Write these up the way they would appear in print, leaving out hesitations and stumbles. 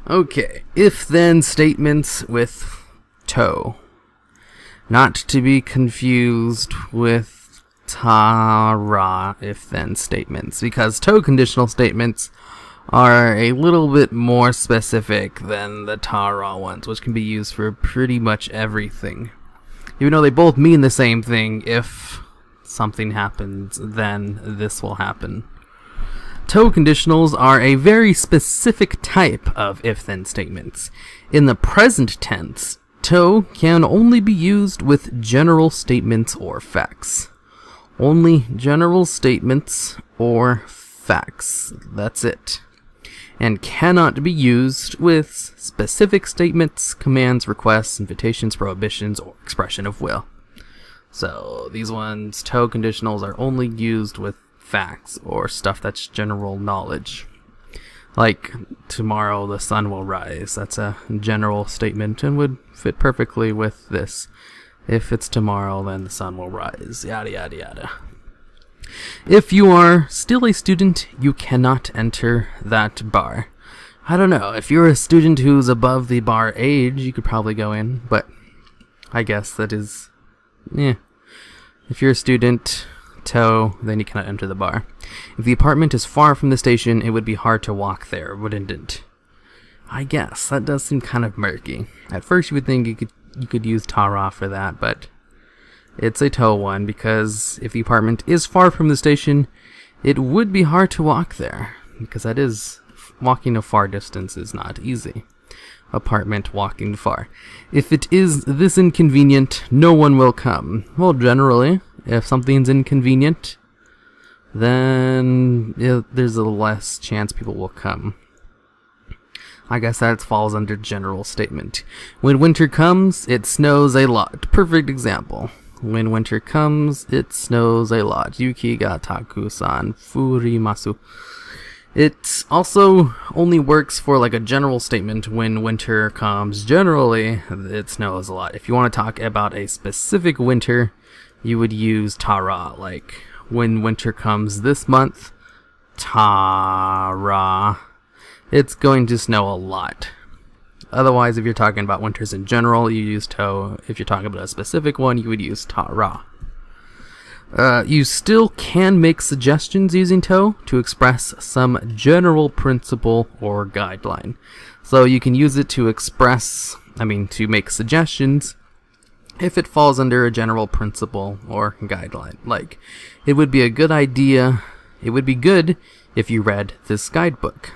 Okay, if-then statements with to. Not to be confused with ta-ra if-then statements, because to conditional statements are a little bit more specific than the ta-ra ones, which can be used for pretty much everything. Even though they both mean the same thing, if something happens, then this will happen. To conditionals are a very specific type of if-then statements. In the present tense, to can only be used with general statements or facts. Only general statements or facts. That's it. And cannot be used with specific statements, commands, requests, invitations, prohibitions, or expression of will. So these ones, to conditionals, are only used with facts or stuff that's general knowledge. Like, tomorrow the sun will rise. That's a general statement and would fit perfectly with this. If it's tomorrow, then the sun will rise. Yada yada yada. If you are still a student, you cannot enter that bar. I don't know, if you're a student who's above the bar age, you could probably go in, but I guess that is, If you're a student, to, then you cannot enter the bar. If the apartment is far from the station, it would be hard to walk there, wouldn't it? I guess, that does seem kind of murky. At first you would think you could use ta-ra for that, but it's a to one, because if the apartment is far from the station, it would be hard to walk there, because that is, walking a far distance is not easy. Apartment walking far. If it is this inconvenient, no one will come. Well, generally, if something's inconvenient, then there's a less chance people will come. I guess that falls under general statement. When winter comes, it snows a lot. Perfect example. When winter comes, it snows a lot. Yuki ga takusan furimasu. It also only works for like a general statement when winter comes. Generally, it snows a lot. If you want to talk about a specific winter, you would use ta-ra. Like, when winter comes this month, ta-ra. It's going to snow a lot. Otherwise, if you're talking about winters in general, you use to. If you're talking about a specific one, you would use ta-ra. You still can make suggestions using to express some general principle or guideline. So you can use it to to make suggestions if it falls under a general principle or guideline. Like, it would be a good idea, it would be good if you read this guidebook.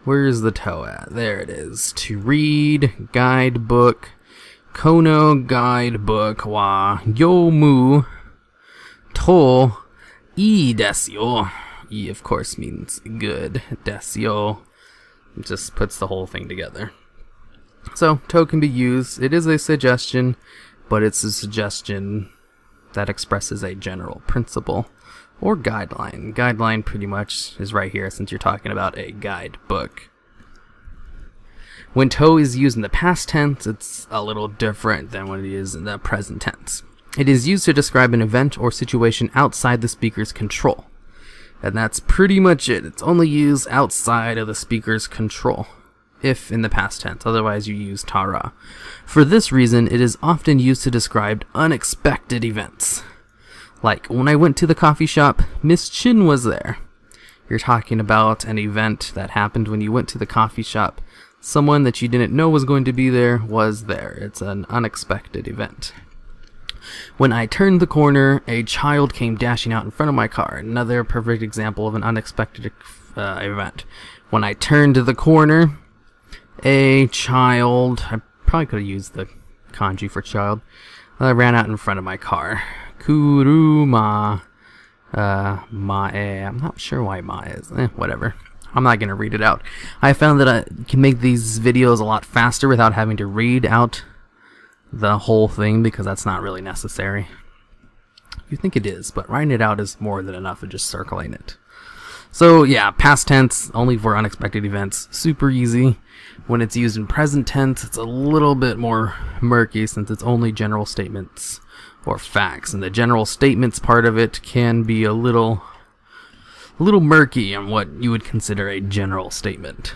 Where's the to at? There it is. To read guidebook. Kono guidebook wa yomu to ii desu yo. I, of course, means good. Desu yo just puts the whole thing together. So, to can be used. It is a suggestion, but it's a suggestion that expresses a general principle or guideline. Guideline pretty much is right here since you're talking about a guidebook. When to is used in the past tense, it's a little different than when it is in the present tense. It is used to describe an event or situation outside the speaker's control. And that's pretty much it. It's only used outside of the speaker's control, if in the past tense. Otherwise, you use ta-ra. For this reason, it is often used to describe unexpected events. Like, when I went to the coffee shop, Miss Chin was there. You're talking about an event that happened when you went to the coffee shop. Someone that you didn't know was going to be there was there. It's an unexpected event. When I turned the corner, a child came dashing out in front of my car. Another perfect example of an unexpected event. When I turned the corner, a child, I probably could have used the kanji for child, ran out in front of my car. Kuruma mae. I'm not sure why mae is. Whatever. I'm not going to read it out. I found that I can make these videos a lot faster without having to read out the whole thing, because that's not really necessary. You think it is, but writing it out is more than enough of just circling it. So yeah, past tense, only for unexpected events. Super easy. When it's used in present tense, it's a little bit more murky since it's only general statements or facts. And the general statements part of it can be a little murky on what you would consider a general statement.